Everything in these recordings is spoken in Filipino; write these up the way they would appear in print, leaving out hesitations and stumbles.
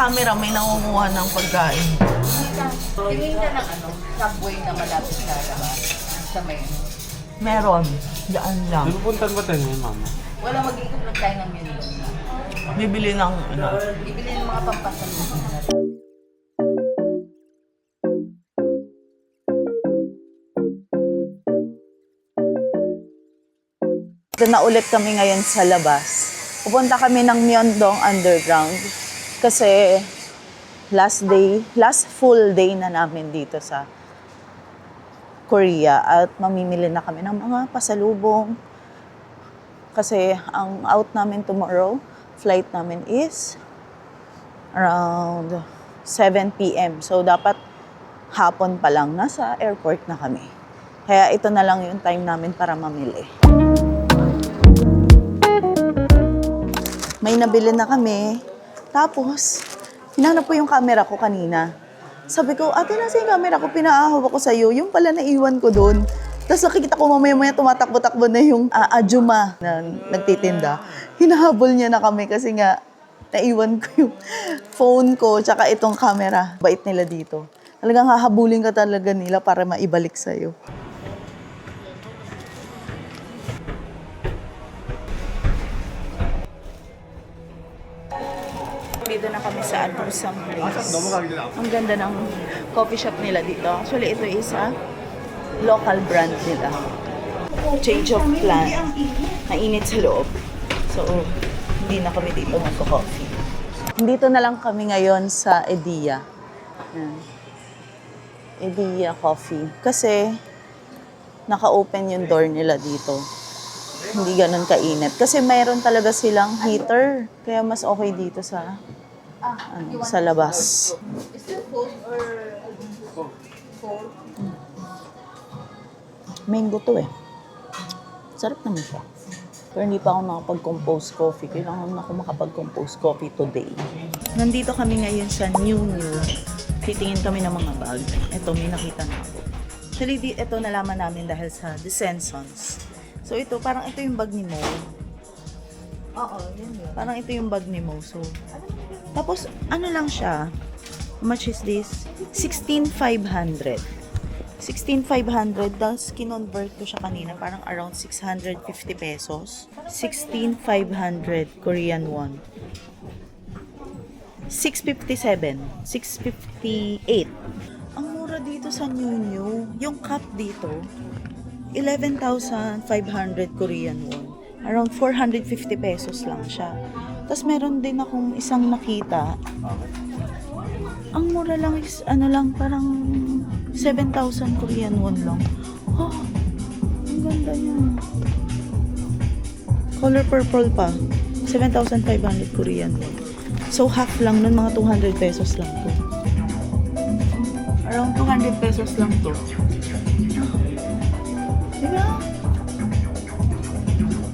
camera, may nangunguha ng pagkain. Tingin ka ng subway na malapit sa labas. Sa may Meron. Diyan lang. Pinupuntan ba tayo ngayon, mama? wala mag-iikot lang tayo ng menu. Bibili ng ano. Bibili ng mga pampasalubong natin. Doon na ulit kami ngayon sa labas. Pupunta kami ng Myeongdong Underground kasi last full day na namin dito sa Korea at mamimili na kami ng mga pasalubong. Kasi ang out namin tomorrow, flight namin is around 7 p.m. So dapat hapon pa lang nasa airport na kami. Kaya ito na lang yung time namin para mamili. May nabili na kami. Tapos, hinanap ko yung camera ko kanina. Sabi ko, ate, nasa yung camera ko? Pinaahawak ko sa'yo. Yung pala naiwan ko doon. Tapos nakikita ko mamaya-maya tumatakbo-takbo na yung Ajuma na nagtitinda. Hinahabol niya na kami kasi nga naiwan ko yung phone ko tsaka itong camera. Bait nila dito. Talagang hahabulin ka talaga nila para maibalik sa'yo. Dito na kami sa Adusang Place. Ang ganda ng coffee shop nila dito. Actually, ito is local brand nila. Change of plan. Mainit sa loob. So, hindi na kami dito magko-coffee. Dito na lang kami ngayon sa Ediya. Ediya Coffee. Kasi, naka-open yung door nila dito. Hindi ganun kainit. Kasi mayroon talaga silang heater. Kaya mas okay dito sa sa labas. Is it cold or cold? Mango to eh. Sarap naman siya. Pero hindi pa ako nakapag-compose coffee. Kailangan ako makapag-compose coffee today. Nandito kami ngayon sa New. Titingin kami ng mga bag. Ito, may nakita na ako. Actually, ito nalaman namin dahil sa The Sensons. So ito, parang ito yung bag ni Mo. Oo, yun yun. Parang ito yung bag ni Mo. So, tapos, ano lang siya? How much is this? 16,500. 16,500. Tapos, kinonvert ko siya kanina. Parang around 650 pesos. 16,500 Korean won. 657. 658. Ang mura dito sa New. Yung cup dito, 11,500 Korean won. Around 450 pesos lang siya. Tapos meron din akong isang nakita. Ang mura lang is, parang 7,000 Korean won lang. Oh, ang ganda niya. Color purple pa. 7,500 Korean won. So half lang nun, mga 200 pesos lang to. Around 200 pesos lang to. Diba?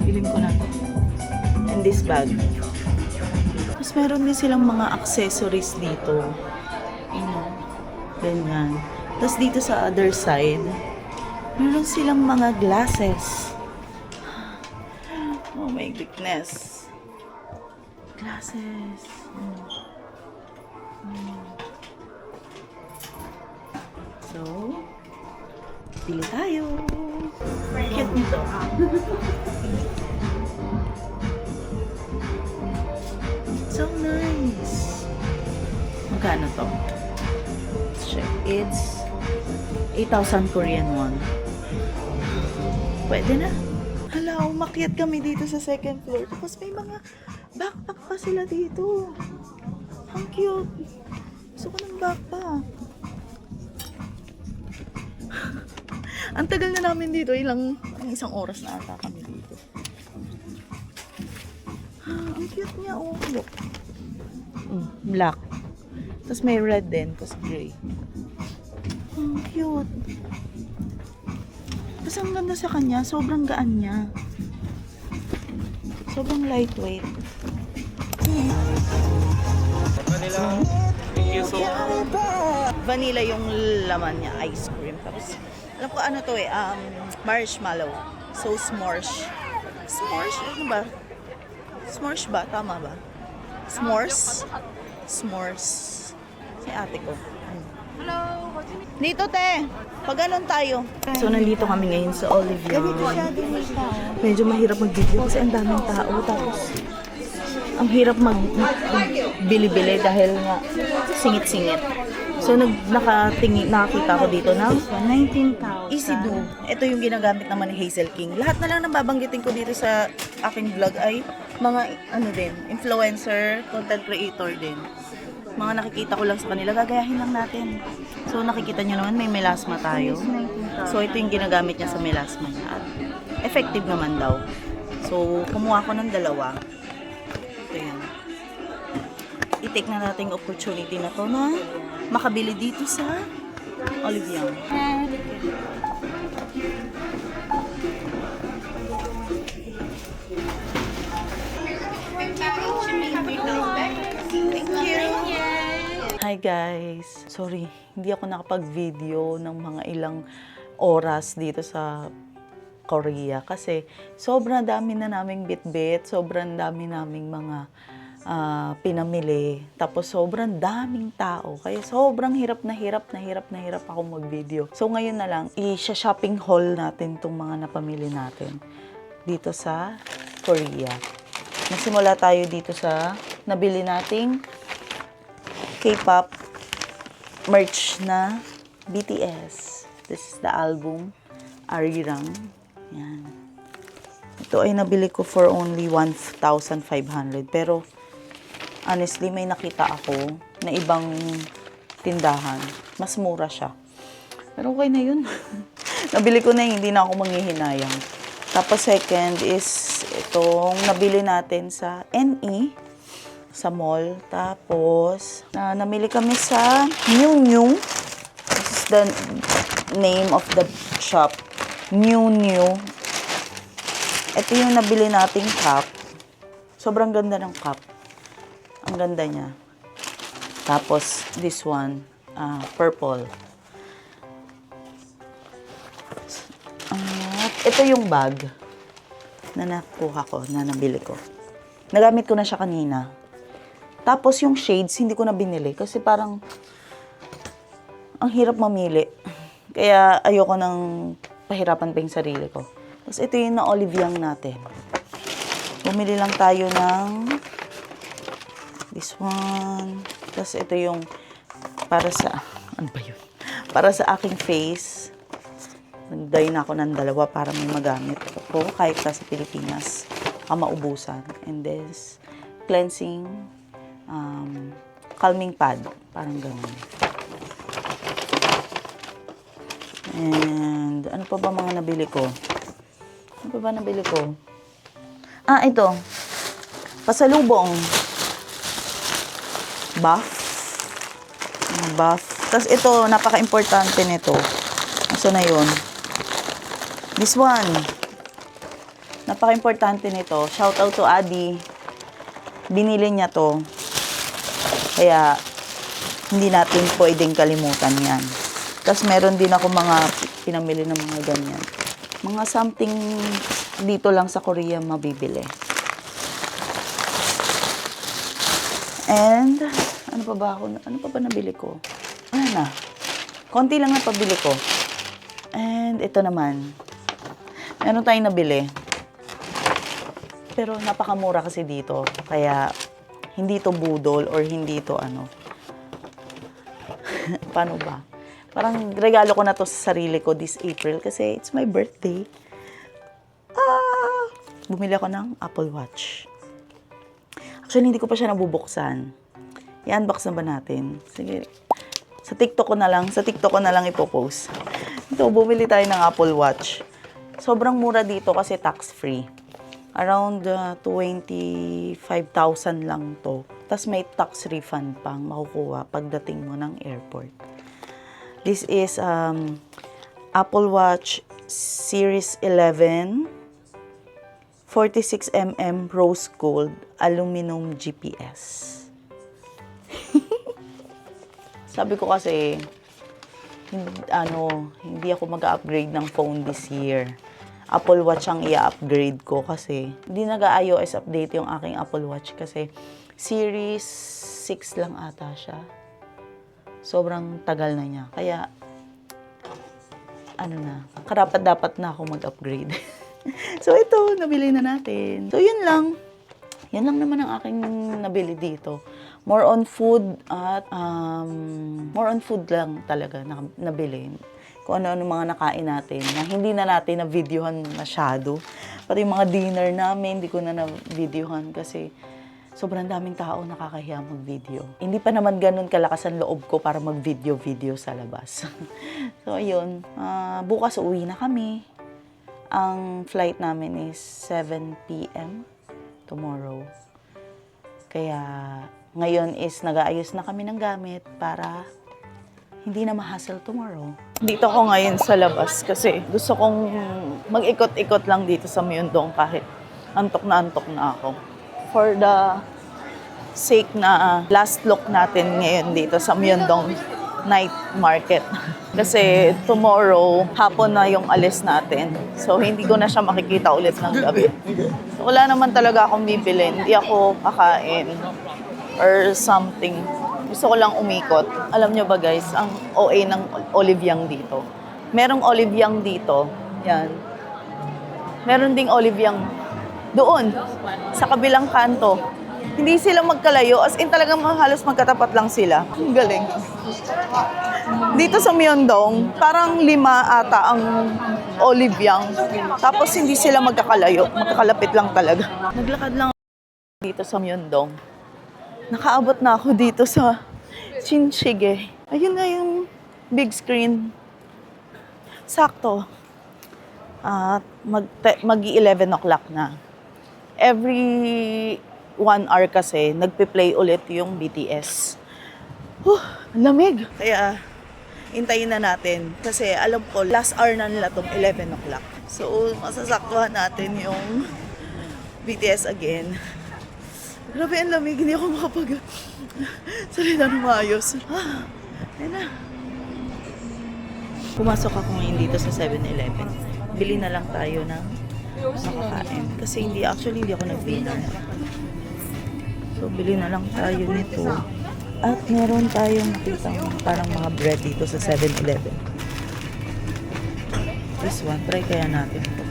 Bilhin ko na to. In this bag. Tapos meron din silang mga accessories dito. Ganyan. Tapos dito sa other side, meron silang mga glasses. Oh my goodness. Glasses. So, pili tayo. Cute nito. So nice. Magkano to? Check. It's 8,000 Korean won. Pwede na. Hala, umakyat kami dito sa second floor. Tapos may mga backpack pa sila dito. Ang cute. Gusto ko ng backpack. Ang tagal na namin dito. Isang oras na ata kami dito. Ang cute niya. Oh, look. Black. Tapos may red din. Tapos gray. Ang cute. Tapos ang ganda sa kanya. Sobrang gaan niya. Sobrang lightweight. Vanilla. Thank you so much. Vanilla yung laman niya. Ice cream. Tapos, alam ko ano to eh. Marshmallow. So, s'mores. S'mores? Ano ba? S'mores ba? Tama ba? S'mores? s'mores. Si ate ko. Dito, te. Pag ganun tayo. So, nandito kami ngayon sa Olivia. Medyo mahirap mag-video kasi ang daming tao. Tapos, ang hirap mag-bili-bili dahil nga singit-singit. So, nakakita ko dito ng 19,000. Easy Do. Ito yung ginagamit naman ni Hazel King. Lahat na lang nababanggitin ko dito sa aking vlog ay mga influencer, content creator din. Mga nakikita ko lang sa kanila, gagayahin lang natin. So, nakikita nyo naman, may melasma tayo. So, ito yung ginagamit niya sa melasma niya. At effective naman daw. So, kumuha ko ng dalawa. Ito yan. I-take na natin yung opportunity na to na makabili dito sa Olivia. Hi guys! Sorry, hindi ako nakapag-video ng mga ilang oras dito sa Korea kasi sobrang dami na naming bitbit, sobrang dami naming mga pinamili, tapos sobrang daming tao. Kaya sobrang hirap ako mag-video. So ngayon na lang, i-shopping haul natin itong mga napamili natin dito sa Korea. Nagsimula tayo dito sa nabili nating K-pop merch na BTS. This is the album, Arirang. Yan. Ito ay nabili ko for only 1,500. Pero, honestly, may nakita ako na ibang tindahan. Mas mura siya. Pero okay na yun. Nabili ko na hindi na ako manghihinayang. Tapos second is itong nabili natin sa NE. Sa mall. Tapos, namili kami sa New New. This is the name of the shop. New New. Ito yung nabili nating cup. Sobrang ganda ng cup. Ang ganda niya. Tapos, this one, purple. Ito yung bag na nakuha ko, na nabili ko. Nagamit ko na siya kanina. Tapos yung shades, hindi ko na binili kasi parang ang hirap mamili. Kaya ayoko nang pahirapan pa yung sarili ko. Tapos ito yung na-Oliviang natin. Bumili lang tayo ng this one. Tapos ito yung para sa, ano ba yun? Para sa aking face. Nag-dye na ako ng dalawa para may magamit ako kahit sa Pilipinas. Maubusan. And this, cleansing calming pad. Parang ganun. And, ano pa ba mga nabili ko? Ano pa ba nabili ko? Ito. Pasalubong. Buff. Buff. Tapos ito, napaka-importante nito. Asa na yun? This one. Napaka-importante nito. Shout out to Adi. Binili niya to. Kaya, hindi natin pwedeng kalimutan yan. Tapos, meron din ako mga pinamili ng mga ganyan. Mga something dito lang sa Korea mabibili. And, ano pa ba nabili ko? Ano na? Konti lang na pabili ko. And, ito naman. Meron tayong nabili. Pero napakamura kasi dito. Kaya, hindi to budol or hindi to ano. Paano ba? Parang regalo ko na to sa sarili ko this April kasi it's my birthday. Bumili ako ng Apple Watch. Actually, hindi ko pa siya nabubuksan. I-unbox na ba natin? Sige. Sa TikTok ko na lang ipopost. Ito, bumili tayo ng Apple Watch. Sobrang mura dito kasi tax-free. Around 25,000 lang to. Tapos may tax refund pang makukuha pagdating mo ng airport. This is Apple Watch Series 11, 46mm rose gold aluminum GPS. Sabi ko kasi, hindi ako mag-upgrade ng phone this year. Apple Watch ang i-upgrade ko kasi hindi nag-iOS update yung aking Apple Watch kasi Series 6 lang ata siya. Sobrang tagal na niya. Kaya, ano na, karapat-dapat na ako mag-upgrade. So, ito, nabili na natin. So, yun lang. Yan lang naman ang aking nabili dito. More on food at more on food lang talaga na nabili. Kung ano-ano mga nakain natin na hindi na natin na-videohan masyado. Pati yung mga dinner namin, hindi ko na na-videohan kasi sobrang daming tao nakakahiya mag-video. Hindi pa naman ganun kalakas ang loob ko para mag-video sa labas. So, ayun. Bukas uwi na kami. Ang flight namin is 7 p.m. tomorrow. Kaya, ngayon is nag-aayos na kami ng gamit para hindi na ma-hassle tomorrow. Dito ako ngayon sa labas kasi gusto kong mag-ikot-ikot lang dito sa Myeongdong kahit antok na ako. For the sake na last look natin ngayon dito sa Myeongdong night market. Kasi tomorrow, hapon na yung alis natin. So, hindi ko na siya makikita ulit ng gabi. So, wala naman talaga akong bibilin. Hindi ako kakain or something. Gusto ko lang umikot. Alam nyo ba guys, ang OA ng Olive Young dito. Merong Olive Young dito. Yan. Meron ding Olive Young doon, sa kabilang kanto. Hindi sila magkalayo, as in talagang halos magkatapat lang sila. Ang galing. Dito sa Myeongdong, parang 5 ata ang Olive Young. Tapos hindi sila magkakalayo, magkakalapit lang talaga. Naglakad lang dito sa Myeongdong. Nakaabot na ako dito sa Shinchige. Ayun na yung big screen. Sakto. At mag-11 o'clock na. Every 1 hour kasi, nagpe-play ulit yung BTS. Lamig. Kaya, hintayin na natin. Kasi alam ko, last hour na nila tong 11 o'clock. So, masasaktuhan natin yung BTS again. Grabe ang lamig, hindi ako makapag-salita ng maayos. Ayun na. Pumasok ako ngayon dito sa 7-Eleven. Bili na lang tayo ng makakain. Kasi hindi ako nag-dinner. So, bili na lang tayo nito. At meron tayong nakitang parang mga bread dito sa 7-Eleven. This one, try kaya natin ito.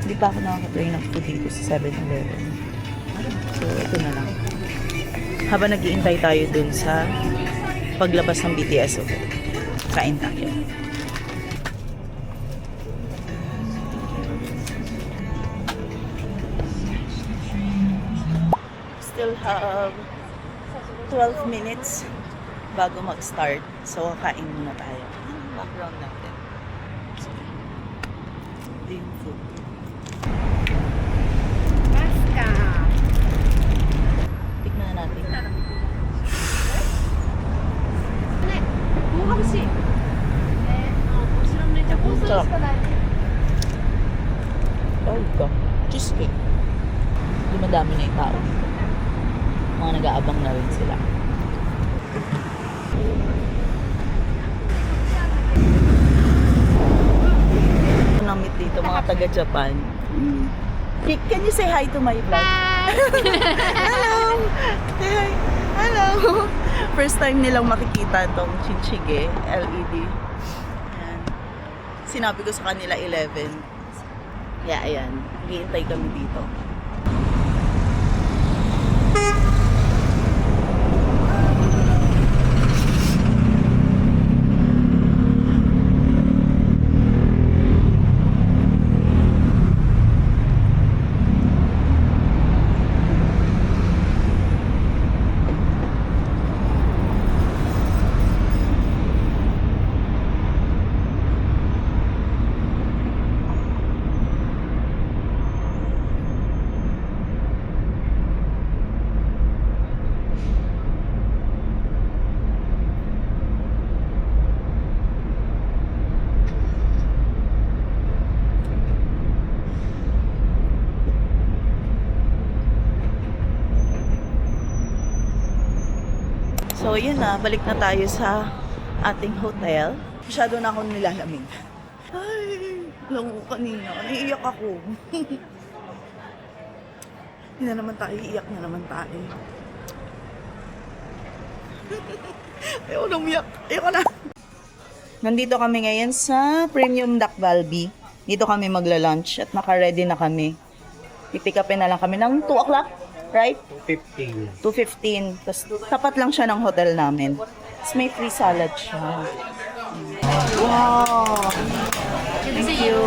Hindi pa ako nakaka-try ng food dito sa 7-Eleven. So, ito na lang. Habang nag-iintay tayo dun sa paglabas ng BTS, okay, kain tayo. Still have 12 minutes bago mag-start. So, kain muna tayo. Anong background natin? So, ito yung food. Tikman na natin. Sarap. Oh, God. Cheesecake. Hindi madami na yung tao. Mga nag-aabang na rin sila. Namit dito, mga taga-Japan. Can you say hi to my vlog? Hello! Say hi! Hello! First time nilang makikita itong Shinchige LED. Ayan. Sinabi ko sa kanila 11. Yeah, ayan. Hihintay kami dito. So, yun na. Balik na tayo sa ating hotel. Masyado na akong nilalamig. Ay, alam ko kanina. Naiiyak ako. Hindi na naman tayo. Iiyak na naman tayo. Ayoko na umiyak. Ayoko na. Nandito kami ngayon sa Premium Duck Valby. Dito kami magla-lunch at naka-ready na kami. Pipick upin na lang kami ng 2 o'clock, right? 15. 2:15. Tapos tapat lang siya ng hotel namin. Tapos may free salad siya. Wow! Thank you.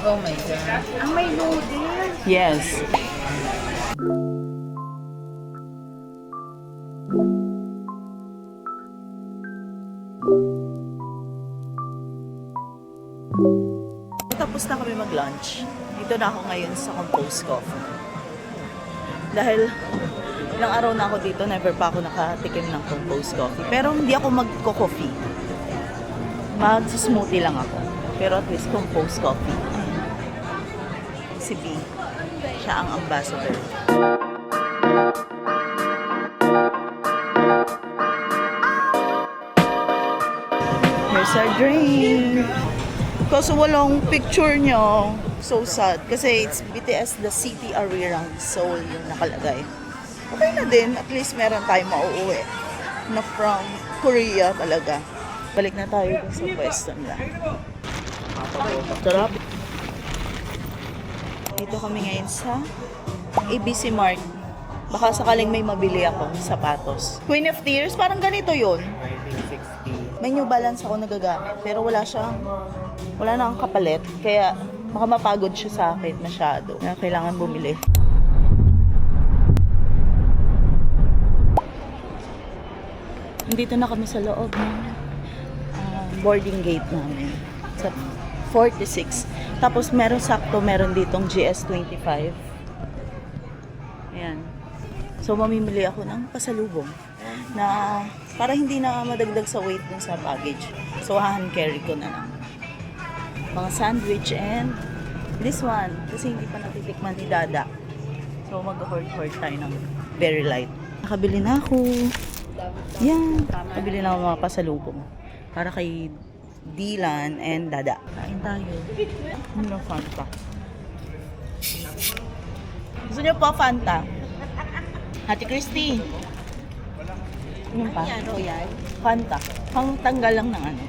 Oh my God. Ang may noodles. Yes. Tapos na kami mag-lunch. Dito na ako ngayon sa Compose Coffee. Dahil ilang araw na ako dito, never pa ako nakatikim ng Compose Coffee. Pero hindi ako magko-coffee. Mag-smoothie lang ako. Pero at least Compose Coffee. Si B. Siya ang ambassador. Here's our drink. Kasi walang picture niya. So sad. Kasi it's BTS The City Arirang Seoul yung nakalagay. Okay na din. At least meron tayong mauuwi na from Korea talaga. Balik na tayo dun sa pwesto nila. Sarap. Dito kami ngayon sa ABC Mart. Baka sakaling may mabili ako sapatos. Queen of Tears, parang ganito yun. 1960. May New Balance ako nagagamit, pero wala na akong kapalit. Kaya baka mapagod siya sa akin masyado. Kaya kailangan bumili. Nandito na kami sa loob ng boarding gate namin. Sa 46. Tapos meron ditong GS25. Ayan. So mamimili ako ng pasalubong na para hindi na madagdag sa weight dun sa baggage. So hand carry ko na lang. Mga sandwich and this one. Kasi hindi pa natitikman ni Dada. So mag-hoard tayo ng very light. Nakabili na ako. Yan. Nakabili na ako mga pasalubong. Para kay Dylan and Dada. Kain tayo. Ano Fanta? Gusto niyo po Fanta? Ate Christy. Ano pa? Ano yan? Fanta. Pang tanggal lang ng ano.